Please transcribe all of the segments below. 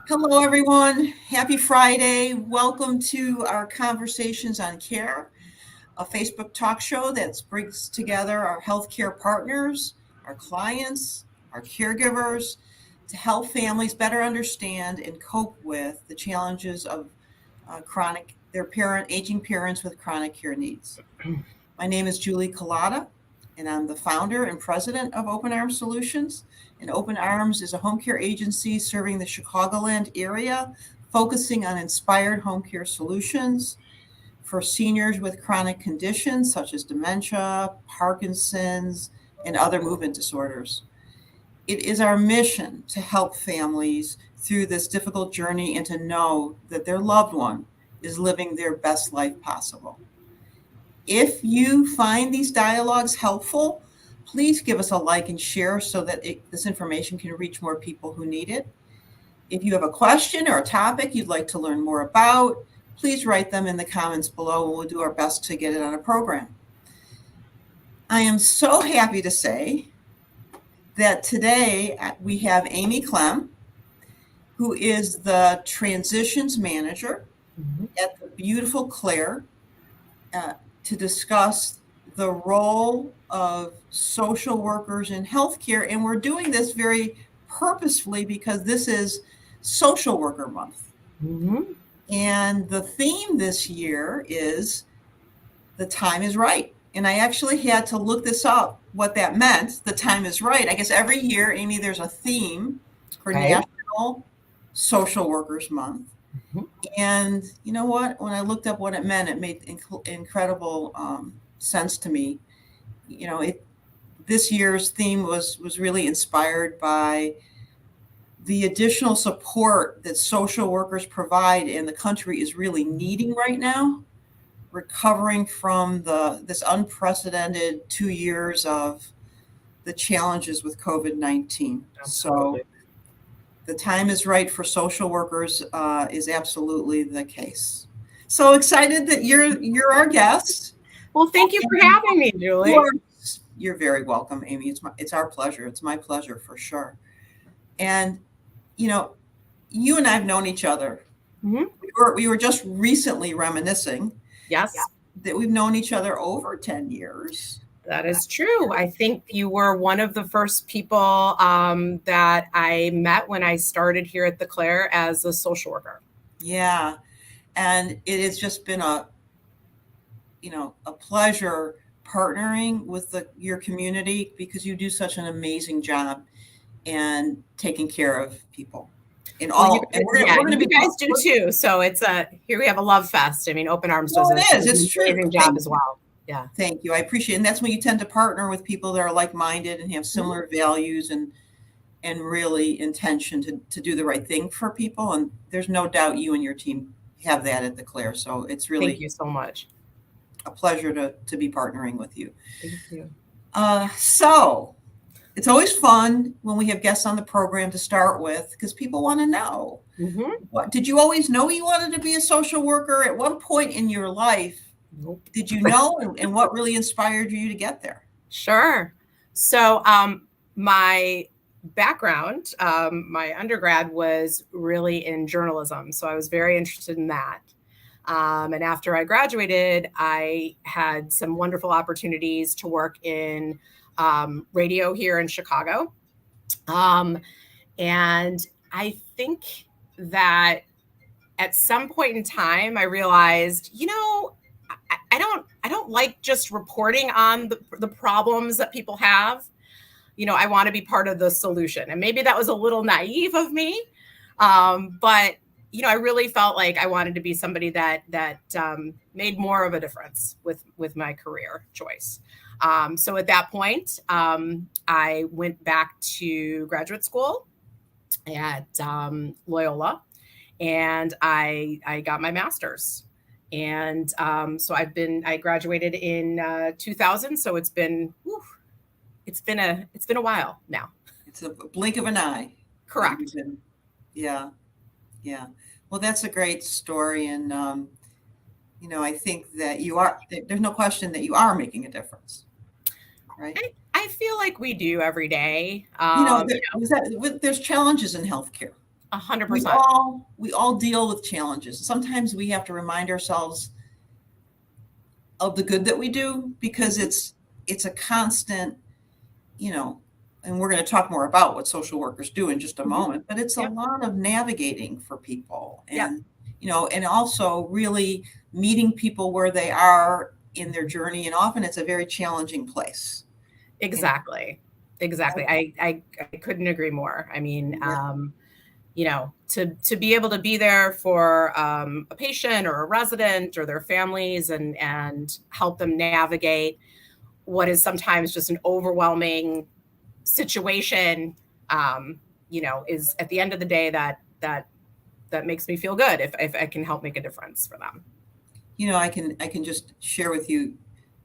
Hello, everyone. Happy Friday. Welcome to our Conversations on Care, a Facebook talk show that brings together our healthcare partners, our clients, our caregivers to help families better understand and cope with the challenges of aging parents with chronic care needs. My name is Julie Collada, and I'm the founder and president of Open Arms Solutions. And Open Arms is a home care agency serving the Chicagoland area, focusing on inspired home care solutions for seniors with chronic conditions such as dementia, Parkinson's, and other movement disorders. It is our mission to help families through this difficult journey and to know that their loved one is living their best life possible. If you find these dialogues helpful, please give us a like and share so that this information can reach more people who need it. If you have a question or a topic you'd like to learn more about, please write them in the comments below and we'll do our best to get it on a program. I am so happy to say that today we have Amy Klem, who is the transitions manager at the beautiful Clare, to discuss the role of social workers in healthcare. And we're doing this very purposefully because this is Social Worker Month. And the theme this year is the time is right. And I actually had to look this up, what that meant, the time is right. I guess every year, Amy, there's a theme for National Social Workers Month. And you know what? When I looked up what it meant, it made incredible sense to me. You know, this year's theme was really inspired by the additional support that social workers provide and the country is really needing right now, recovering from this unprecedented 2 years of the challenges with COVID-19. So the time is right for social workers is absolutely the case. So excited that you're our guest. Well, thank you for having me, Julie. You're very welcome, Amy. It's our pleasure. It's my pleasure for sure. And you know, you and I have known each other. We were just recently reminiscing. Yes. That we've known each other over 10 years. That is true. I think you were one of the first people that I met when I started here at the Clare as a social worker. Yeah. And it has just been a pleasure partnering with your community because you do such an amazing job and taking care of people. And we're going to be guys do too. So it's here we have a love fest. I mean, Open Arms does an amazing job as well. Yeah. Thank you. I appreciate it. And that's when you tend to partner with people that are like-minded and have similar values and really intention to do the right thing for people. And there's no doubt you and your team have that at the Clare. So it's really thank you so much. A pleasure to be partnering with you. Thank you. So it's always fun when we have guests on the program to start with because people want to know. What did you always know you wanted to be a social worker? At one point in your life, did you know and what really inspired you to get there? Sure. So my background, my undergrad was really in journalism. So I was very interested in that. And after I graduated, I had some wonderful opportunities to work in radio here in Chicago. And I think that at some point in time, I realized, I don't like just reporting on the problems that people have. I want to be part of the solution. And maybe that was a little naive of me. But I really felt like I wanted to be somebody that made more of a difference with my career choice. So at that point, I went back to graduate school at Loyola, and I got my master's. And so I graduated in 2000. So it's been a while now. It's a blink of an eye. Correct. Yeah. Well, that's a great story. And, I think that there's no question that you are making a difference. Right. I feel like we do every day. There's challenges in healthcare. We 100%. all deal with challenges. Sometimes we have to remind ourselves of the good that we do, because it's a constant, and we're going to talk more about what social workers do in just a moment, but it's a Yep. lot of navigating for people, Yep. and and also really meeting people where they are in their journey, and often it's a very challenging place. Exactly. I couldn't agree more. I mean, to be able to be there for a patient or a resident or their families and help them navigate what is sometimes just an overwhelming situation, is at the end of the day that makes me feel good if I can help make a difference for them. I can just share with you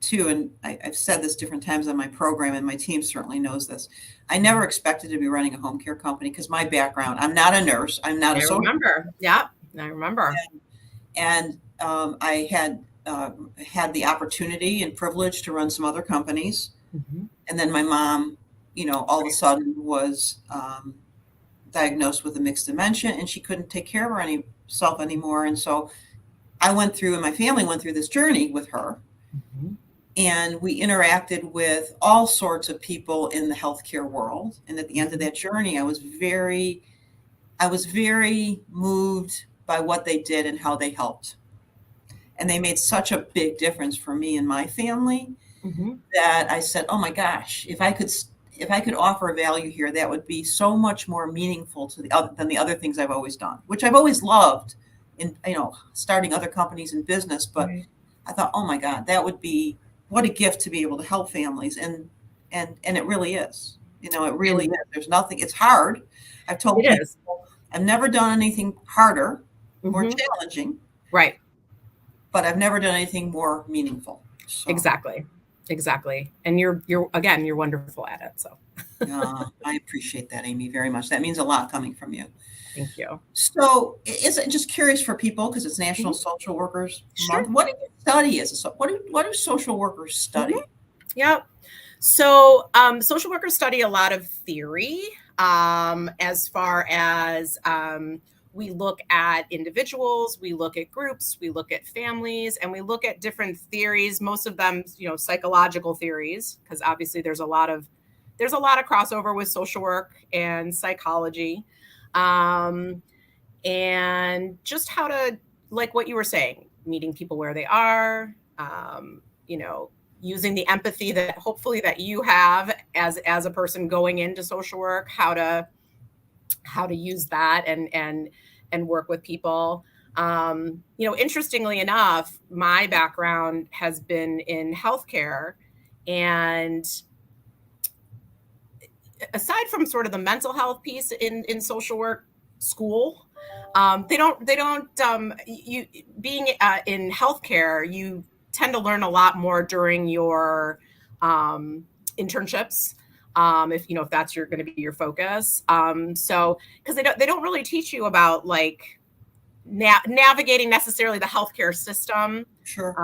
too, and I've said this different times on my program, and my team certainly knows this. I never expected to be running a home care company, because my background, I'm not a nurse, I'm not a social remember. Yeah, I remember. And I had the opportunity and privilege to run some other companies. Mm-hmm. And then my mom, all of a sudden was diagnosed with a mixed dementia, and she couldn't take care of herself anymore. And so I went through, and my family went through this journey with her. Mm-hmm. And we interacted with all sorts of people in the healthcare world. And at the end of that journey, I was very moved by what they did and how they helped. And they made such a big difference for me and my family, Mm-hmm. that I said, oh my gosh, if I could offer a value here, that would be so much more meaningful than the other things I've always done, which I've always loved in, starting other companies in business. But Right. I thought, oh my God, that would be, what a gift to be able to help families. And it really is, it really is. There's nothing, it's hard. I've told It people, is. I've never done anything harder, more Mm-hmm. challenging, Right. but I've never done anything more meaningful. So, Exactly. And you're wonderful at it. So I appreciate that, Amy, very much. That means a lot coming from you. thank you. So, is it just curious for people, because it's National Social Workers Month? What do you study what do social workers study? Yep. So social workers study a lot of theory, as far as we look at individuals, we look at groups, we look at families, and we look at different theories, most of them, psychological theories, because obviously there's a lot of crossover with social work and psychology. And just how to, like what you were saying, meeting people where they are, using the empathy that hopefully that you have as a person going into social work, how to use that and work with people. Interestingly enough, my background has been in healthcare, and aside from sort of the mental health piece in social work school, they don't you being in healthcare, you tend to learn a lot more during your internships, if that's going to be your focus. So because they don't really teach you about like navigating necessarily the healthcare system. Sure.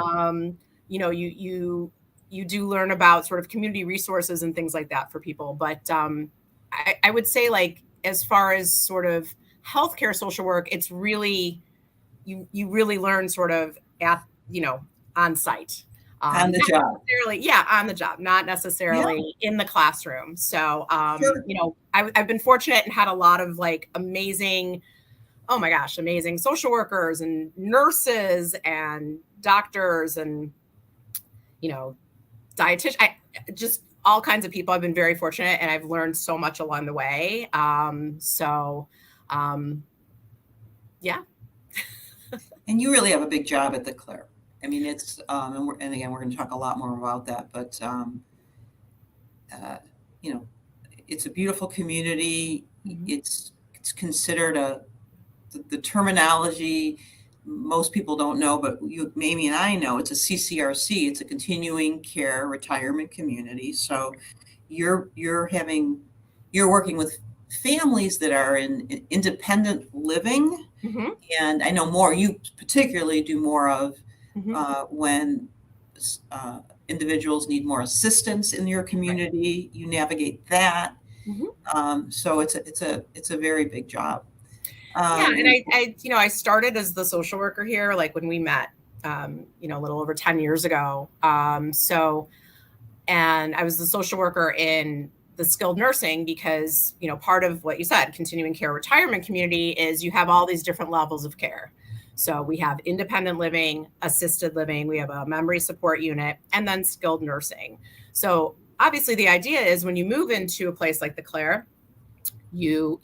You do learn about sort of community resources and things like that for people, but I would say, like, as far as sort of healthcare social work, it's really you really learn sort of at on site, On the job. on the job, not necessarily in the classroom. So Sure. I've been fortunate and had a lot of like amazing social workers and nurses and doctors and dietitian, just all kinds of people. I've been very fortunate, and I've learned so much along the way. Yeah. And you really have a big job at the Clare. I mean, it's and again, we're going to talk a lot more about that, but it's a beautiful community. Mm-hmm. It's considered the terminology most people don't know, but Amy and I know, it's a CCRC. It's a continuing care retirement community. So you're working with families that are in independent living. Mm-hmm. And I know more, you particularly do more of when individuals need more assistance in your community. You navigate that. Mm-hmm. So it's a very big job. Yeah, and I started as the social worker here, like when we met, a little over 10 years ago. And I was the social worker in the skilled nursing because, part of what you said, continuing care retirement community, is you have all these different levels of care. So we have independent living, assisted living, we have a memory support unit, and then skilled nursing. So obviously the idea is when you move into a place like the Clare, you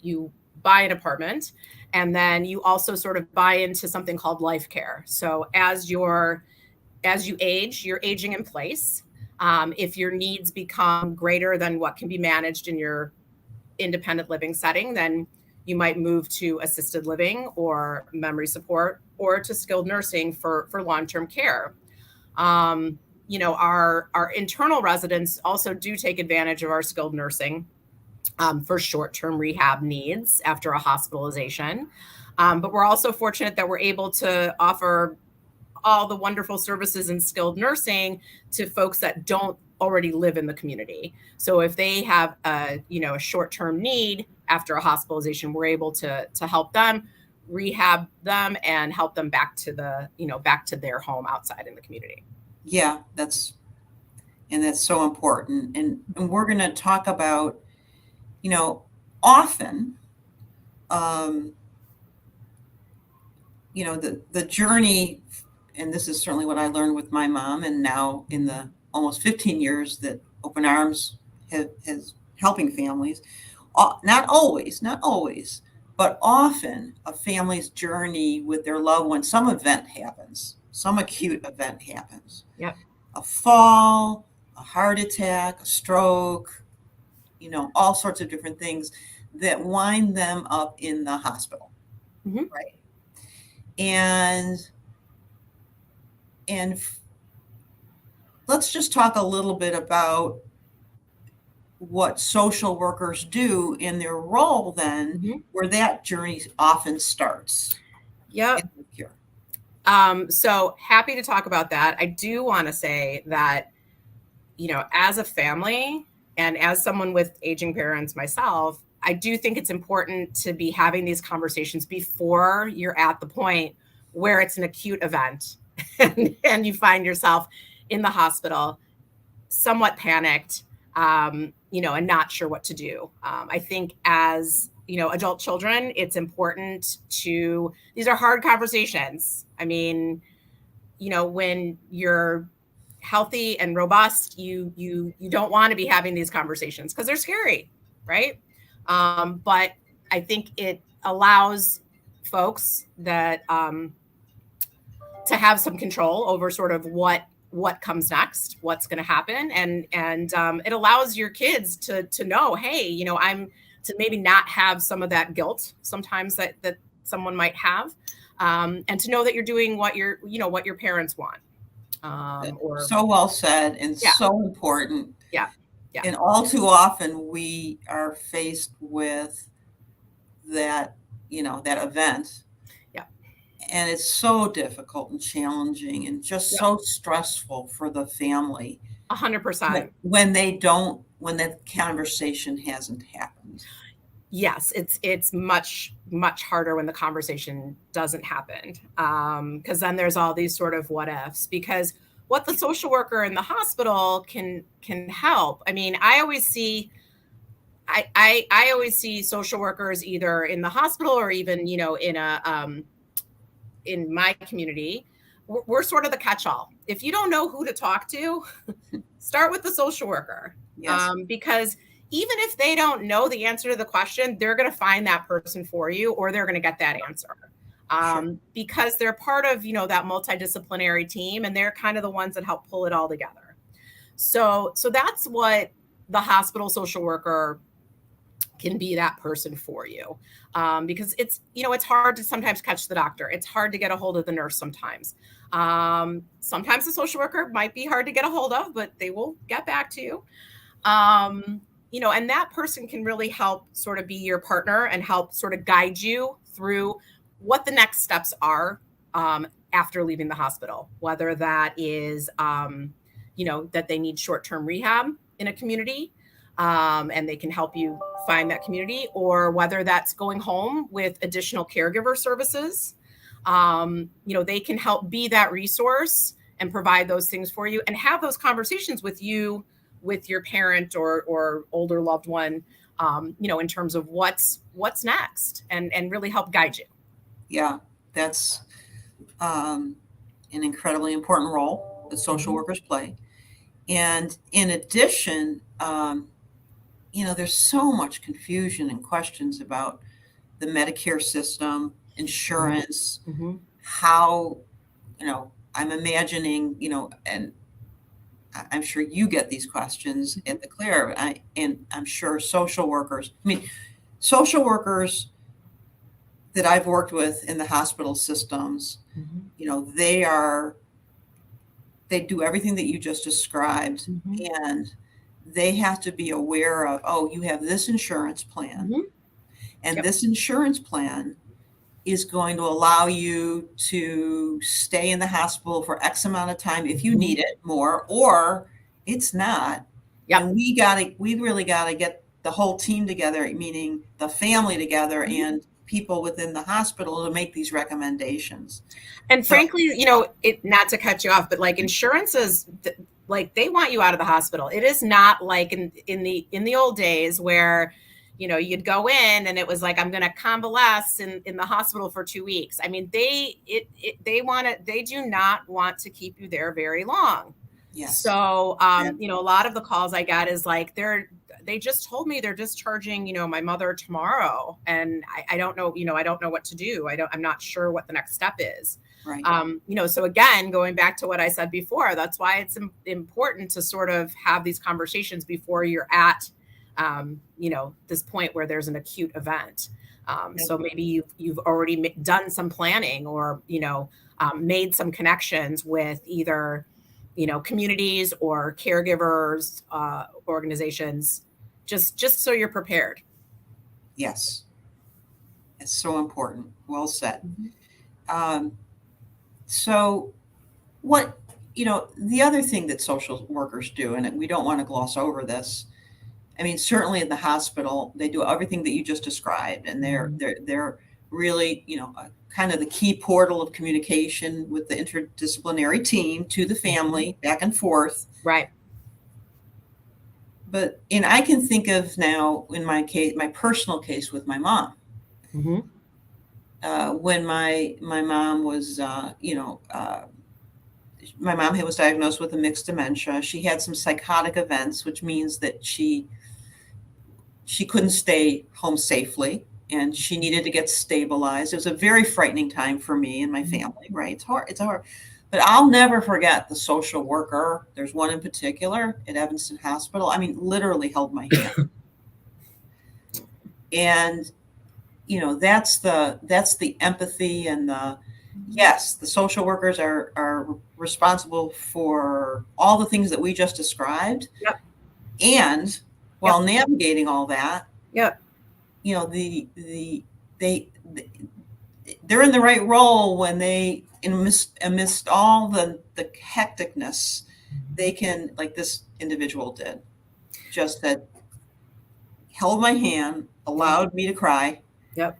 buy an apartment, and then you also sort of buy into something called life care. So as you age, you're aging in place. If your needs become greater than what can be managed in your independent living setting, then you might move to assisted living or memory support or to skilled nursing for long-term care. Our internal residents also do take advantage of our skilled nursing for short-term rehab needs after a hospitalization. But we're also fortunate that we're able to offer all the wonderful services in skilled nursing to folks that don't already live in the community. So if they have a short-term need after a hospitalization, we're able to help them, rehab them, and help them back to their home outside in the community. Yeah, that's so important. And we're going to talk about, often, the journey, and this is certainly what I learned with my mom, and now in the almost 15 years that Open Arms has helping families, not always, but often a family's journey with their loved one, some event happens, some acute event happens. Yep. A fall, a heart attack, a stroke, all sorts of different things that wind them up in the hospital. Mm-hmm. Right. And let's just talk a little bit about what social workers do in their role then, Mm-hmm. where that journey often starts. Yep. So happy to talk about that. I do want to say that, as a family and as someone with aging parents myself, I do think it's important to be having these conversations before you're at the point where it's an acute event and you find yourself in the hospital, somewhat panicked, and not sure what to do. I think as, adult children, it's important these are hard conversations. I mean, when you're healthy and robust, you don't want to be having these conversations because they're scary, right? But I think it allows folks that to have some control over sort of what comes next, what's going to happen, and it allows your kids to know, hey, I'm to maybe not have some of that guilt sometimes that someone might have, and to know that you're doing what your parents want. So well said, and so important. Yeah. And all too often we are faced with that, that event. Yeah. And it's so difficult and challenging and just so stressful for the family. 100%. When that conversation hasn't happened. Yes, it's much, much harder when the conversation doesn't happen. Because then there's all these sort of what ifs, because what the social worker in the hospital can help. I mean, I always see social workers either in the hospital or even, in my community, we're sort of the catch-all. If you don't know who to talk to, start with the social worker. Yes. Because even if they don't know the answer to the question, they're going to find that person for you, or they're going to get that answer. Sure. Because they're part of, that multidisciplinary team, and they're kind of the ones that help pull it all together. So that's what the hospital social worker can be, that person for you. Because it's hard to sometimes catch the doctor. It's hard to get a hold of the nurse sometimes. Sometimes the social worker might be hard to get a hold of, but they will get back to you. And that person can really help sort of be your partner and help sort of guide you through what the next steps are after leaving the hospital, whether that is, that they need short-term rehab in a community, and they can help you find that community, or whether that's going home with additional caregiver services. They can help be that resource and provide those things for you, and have those conversations with you, with your parent or older loved one, in terms of what's next, and really help guide you. Yeah, that's an incredibly important role that social workers play. And in addition, there's so much confusion and questions about the Medicare system, insurance, Mm-hmm. how, I'm imagining, and I'm sure you get these questions at the Clare, and I'm sure social workers that I've worked with in the hospital systems, Mm-hmm. they do everything that you just described, Mm-hmm. and they have to be aware of, oh, you have this insurance plan, Mm-hmm. and Yep. this insurance plan is going to allow you to stay in the hospital for X amount of time if you need it more, or it's not. Yep. And we really got to get the whole team together, meaning the family together and people within the hospital, to make these recommendations. And frankly, not to cut you off, but like insurance is like, they want you out of the hospital. It is not like in the old days where, you'd go in and it was like, I'm going to convalesce in the hospital for 2 weeks. I mean, they do not want to keep you there very long. Yes. So, a lot of the calls I got is like, they just told me they're discharging, my mother tomorrow. And I don't know, I don't know what to do. I'm not sure what the next step is. Right. So again, going back to what I said before, that's why it's important to sort of have these conversations before you're at, this point where there's an acute event. So maybe you've already done some planning, or, made some connections with either, communities or caregivers, organizations, just so you're prepared. Yes. It's so important. Well said. Mm-hmm. So what, the other thing that social workers do, and we don't want to gloss over this, I mean, certainly in the hospital, they do everything that you just described, and they're really, kind of the key portal of communication with the interdisciplinary team to the family, back and forth. Right. But, and I can think of now in my case, my personal case with my mom. Mm-hmm. When my mom was, my mom was diagnosed with a mixed dementia. She had some psychotic events, which means that she couldn't stay home safely, and she needed to get stabilized. It was a very frightening time for me and my family, right? It's hard. But I'll never forget the social worker. There's one in particular at Evanston Hospital. I mean, literally held my hand. And, that's the empathy, and yes, the social workers are responsible for all the things that we just described. Yep. And while navigating all that, yep, they're in the right role when they, amidst all the hecticness, they can, like this individual did, just said, held my hand, allowed me to cry. Yep.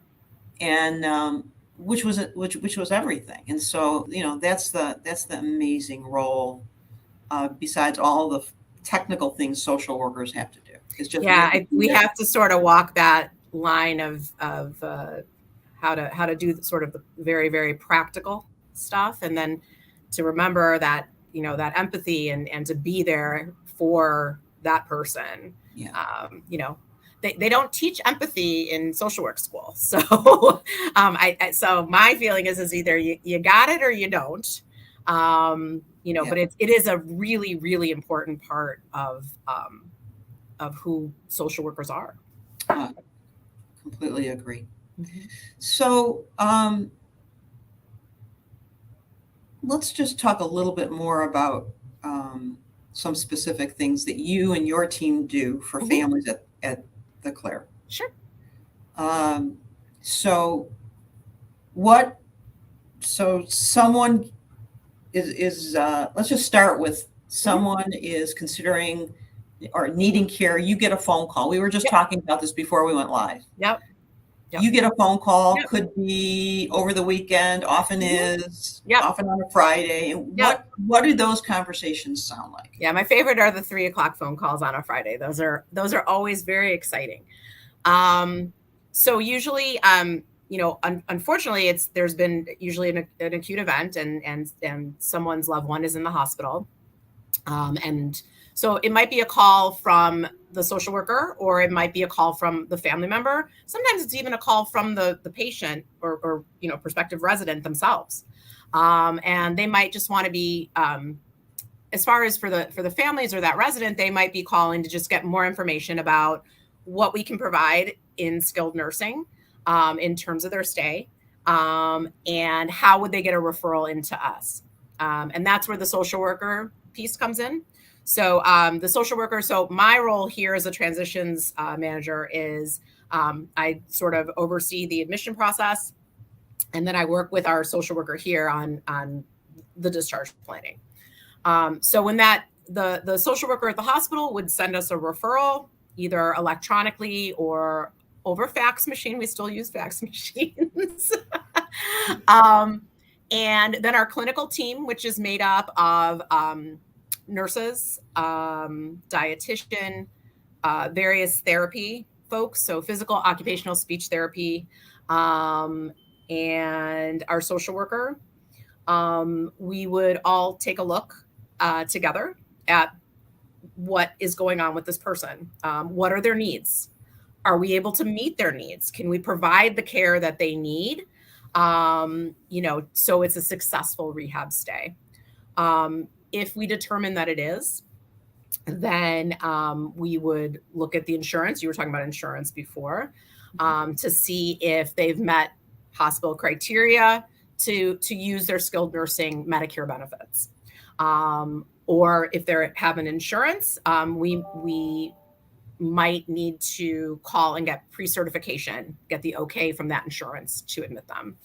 And which was everything. And so, that's the amazing role, besides all the technical things social workers have to do. It's just we have to sort of walk that line of how to do sort of the very, very practical stuff, and then to remember that, that empathy and to be there for that person. Yeah. They don't teach empathy in social work school. So, so my feeling is either you got it or you don't. But it is a really, really important part of who social workers are. Completely agree. Mm-hmm. So, let's just talk a little bit more about some specific things that you and your team do for families at the Clare. Sure. So someone is let's just start with someone is considering or needing care, you get a phone call. We were just talking about this before we went live. Yep. You get a phone call, Yep. could be over the weekend, often is, Yep. often on a Friday. And what do those conversations sound like? Yeah, my favorite are the 3:00 phone calls on a Friday. Those are always very exciting. So usually, unfortunately, there's been usually an acute event, and someone's loved one is in the hospital, and so it might be a call from the social worker, or it might be a call from the family member. Sometimes it's even a call from the patient or prospective resident themselves, and they might just want to be. As far as for the families or that resident, they might be calling to just get more information about what we can provide in skilled nursing in terms of their stay, and how would they get a referral into us. And that's where the social worker piece comes in. So the social worker, so my role here as a transitions manager is I sort of oversee the admission process, and then I work with our social worker here on the discharge planning. So when the social worker at the hospital would send us a referral, either electronically or over fax machine. We still use fax machines. And then our clinical team, which is made up of nurses, dietitian, various therapy folks, so physical, occupational, speech therapy, and our social worker. We would all take a look together at what is going on with this person. What are their needs? Are we able to meet their needs? Can we provide the care that they need? So it's a successful rehab stay. If we determine that it is, then we would look at the insurance. You were talking about insurance before, to see if they've met hospital criteria to use their skilled nursing Medicare benefits. Or if they have an insurance, we might need to call and get pre-certification, get the okay from that insurance to admit them.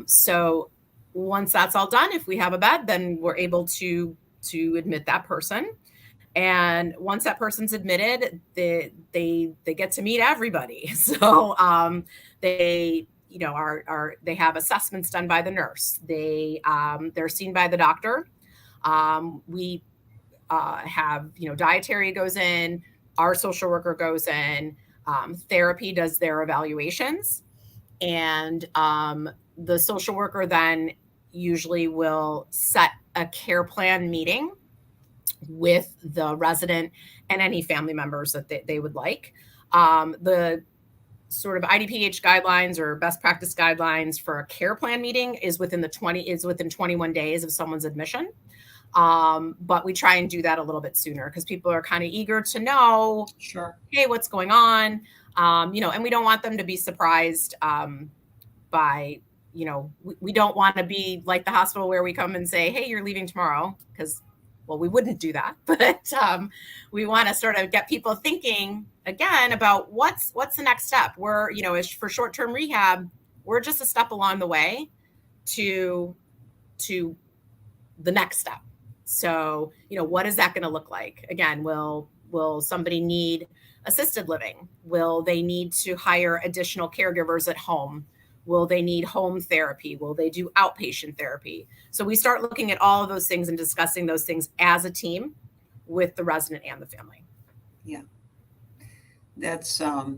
So once that's all done, if we have a bed, then we're able to admit that person. And once that person's admitted, they get to meet everybody. So they they have assessments done by the nurse. They're seen by the doctor. We have dietary goes in. Our social worker goes in. Therapy does their evaluations, and the social worker then usually will set a care plan meeting with the resident and any family members that they would like. The sort of IDPH guidelines or best practice guidelines for a care plan meeting is within 21 days of someone's admission. But we try and do that a little bit sooner because people are kind of eager to know, sure, hey, what's going on? And we don't want them to be surprised by, we don't want to be like the hospital where we come and say, hey, you're leaving tomorrow, because, well, we wouldn't do that. But we want to sort of get people thinking again about what's the next step. We're, for short-term rehab, we're just a step along the way to the next step. So, what is that going to look like? Again, will somebody need assisted living? Will they need to hire additional caregivers at home? Will they need home therapy? Will they do outpatient therapy? So we start looking at all of those things and discussing those things as a team with the resident and the family. Yeah. That's a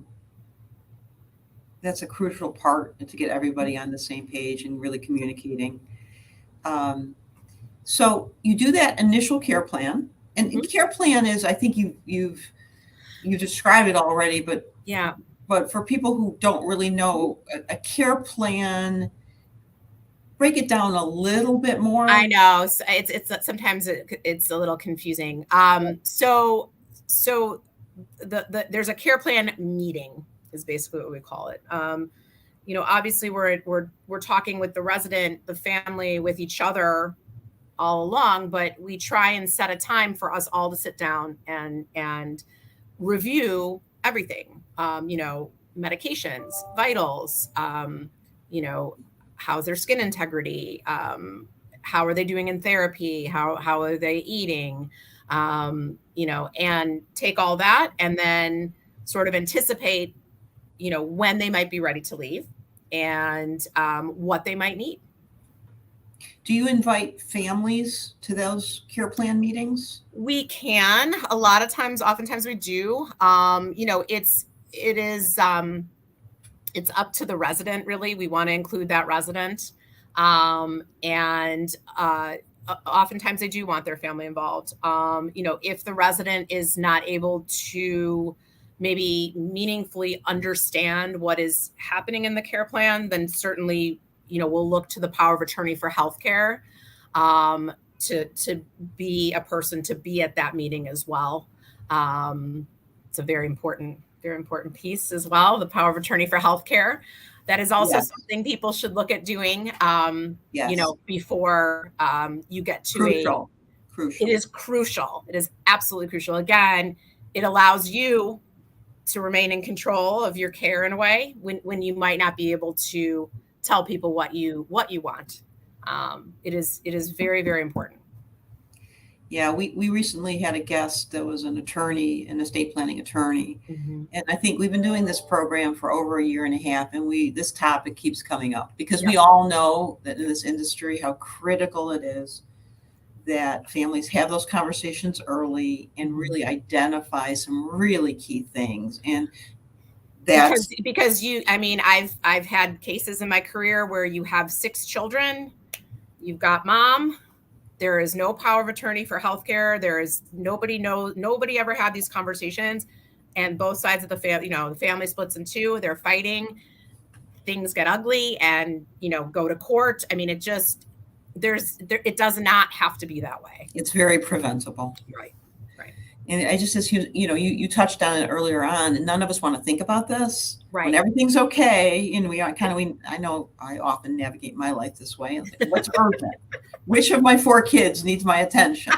crucial part to get everybody on the same page and really communicating. So you do that initial care plan, and Mm-hmm. care plan is, I think you've described it already, but yeah. But for people who don't really know, a care plan, break it down a little bit more. I know it's sometimes it's a little confusing. So there's a care plan meeting is basically what we call it. Obviously we're talking with the resident, the family, with each other all along, but we try and set a time for us all to sit down and review everything. Medications, vitals, how's their skin integrity, how are they doing in therapy, how are they eating, and take all that and then sort of anticipate, when they might be ready to leave and what they might need. Do you invite families to those care plan meetings? We can. A lot of times, oftentimes we do. It's up to the resident, really. We want to include that resident. And oftentimes they do want their family involved. If the resident is not able to maybe meaningfully understand what is happening in the care plan, then certainly, we'll look to the power of attorney for healthcare to be a person to be at that meeting as well. It's a very important piece as well, the power of attorney for healthcare. That is also something people should look at doing, before you get to Crucial. It is crucial. It is absolutely crucial. Again, it allows you to remain in control of your care in a way when you might not be able to tell people what you want. It is very, very important. Yeah, we recently had a guest that was an attorney, an estate planning attorney. Mm-hmm. And I think we've been doing this program for over a year and a half, and this topic keeps coming up because we all know that in this industry how critical it is that families have those conversations early and really identify some really key things. And that's because I've had cases in my career where you have 6 children, you've got mom. There is no power of attorney for healthcare. There is nobody ever had these conversations, and both sides of the family, the family splits in 2. They're fighting. Things get ugly, and go to court. It just it does not have to be that way. It's very preventable. Right. And I just, as you touched on it earlier on, and none of us want to think about this. Right. When everything's okay, and I know I often navigate my life this way. What's urgent? Which of my 4 kids needs my attention?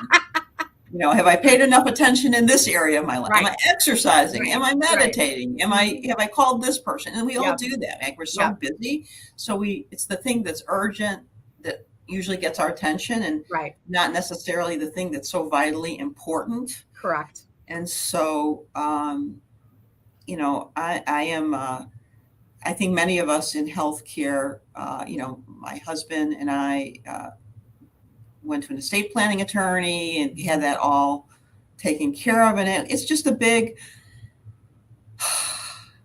Have I paid enough attention in this area of my life? Right. Am I exercising? Right. Am I meditating? Right. Have I called this person? And we all do that. Like, we're so busy. So it's the thing that's urgent that usually gets our attention, and not necessarily the thing that's so vitally important. Correct. And so, I think many of us in healthcare, my husband and I went to an estate planning attorney and had that all taken care of. And it's just a big,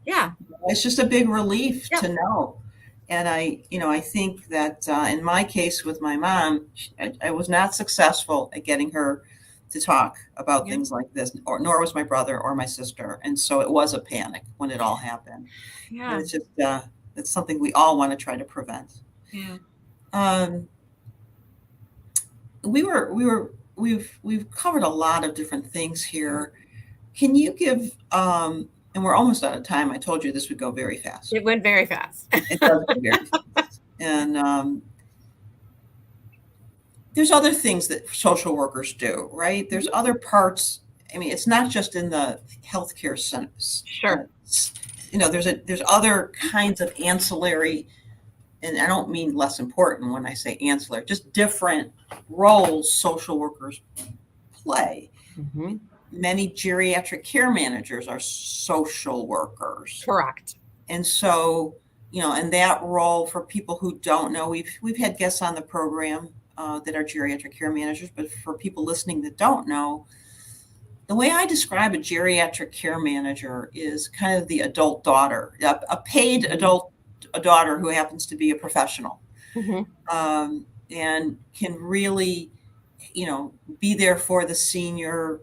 it's just a big relief to know. And I think that in my case with my mom, I was not successful at getting her to talk about things like this, nor was my brother or my sister. And so it was a panic when it all happened. Yeah. And it's just, it's something we all want to try to prevent. Yeah. We've covered a lot of different things here. Can you give, and we're almost out of time. I told you this would go very fast. It went very fast. It does go very fast. And, there's other things that social workers do, right? There's other parts. It's not just in the healthcare sense. Sure. There's other kinds of ancillary, and I don't mean less important when I say ancillary, just different roles social workers play. Mm-hmm. Many geriatric care managers are social workers. Correct. And so, and that role, for people who don't know, we've had guests on the program that are geriatric care managers, but for people listening that don't know, the way I describe a geriatric care manager is kind of the adult daughter, a paid adult daughter who happens to be a professional, and can really, be there for the senior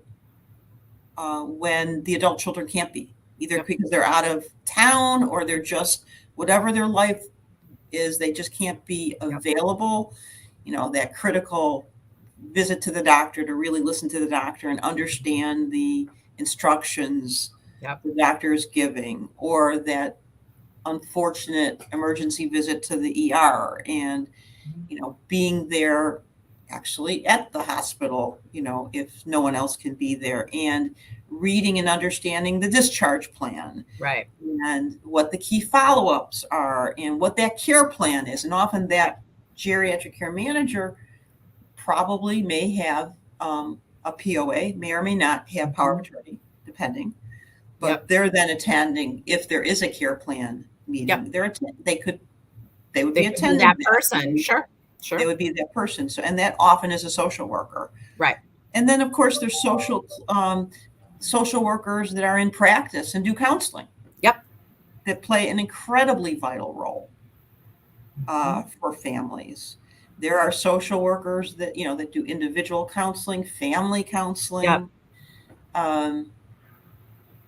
when the adult children can't be, either because they're out of town or they're just, whatever their life is, they just can't be available. That critical visit to the doctor to really listen to the doctor and understand the instructions the doctor is giving, or that unfortunate emergency visit to the ER, and, being there actually at the hospital, if no one else can be there, and reading and understanding the discharge plan, right, and what the key follow-ups are, and what that care plan is. And often that geriatric care manager probably may have a POA, may or may not have power of attorney, depending. But Yep. they're then attending, if there is a care plan meeting, Yep. they would They be could be attending that person. Sure. They would be that person. So, and that often is a social worker. Right. And then, of course, there's social workers that are in practice and do counseling. Yep. That play an incredibly vital role for families. There are social workers that that do individual counseling, family counseling. Yep.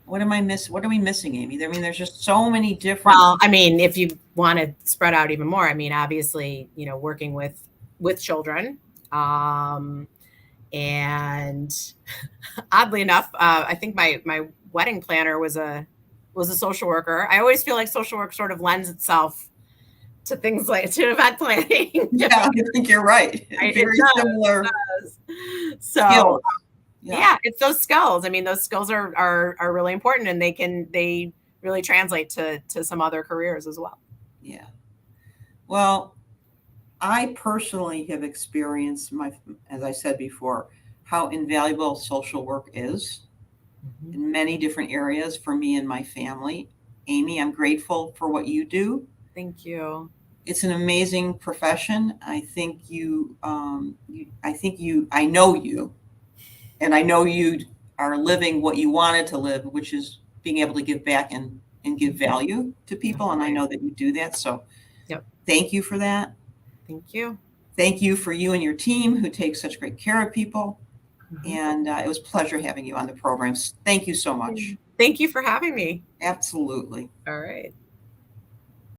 What am I missing? What are we missing, Amy? I mean, there's just so many different. Well, I mean, if you want to spread out even more, I mean, obviously, working with children, and oddly enough, I think my wedding planner was a social worker. I always feel like social work sort of lends itself to things like to event planning. Yeah, I think you're right. Very similar. So. Skills. Yeah, it's those skills. I mean, those skills are really important, and they really translate to some other careers as well. Yeah. Well, I personally have experienced as I said before, how invaluable social work is in many different areas for me and my family. Amy, I'm grateful for what you do. Thank you. It's an amazing profession. I think I know you. And I know you are living what you wanted to live, which is being able to give back and give value to people. And I know that you do that. So Thank you for that. Thank you. Thank you for you and your team who take such great care of people. And it was a pleasure having you on the programs. Thank you so much. Thank you for having me. Absolutely. All right.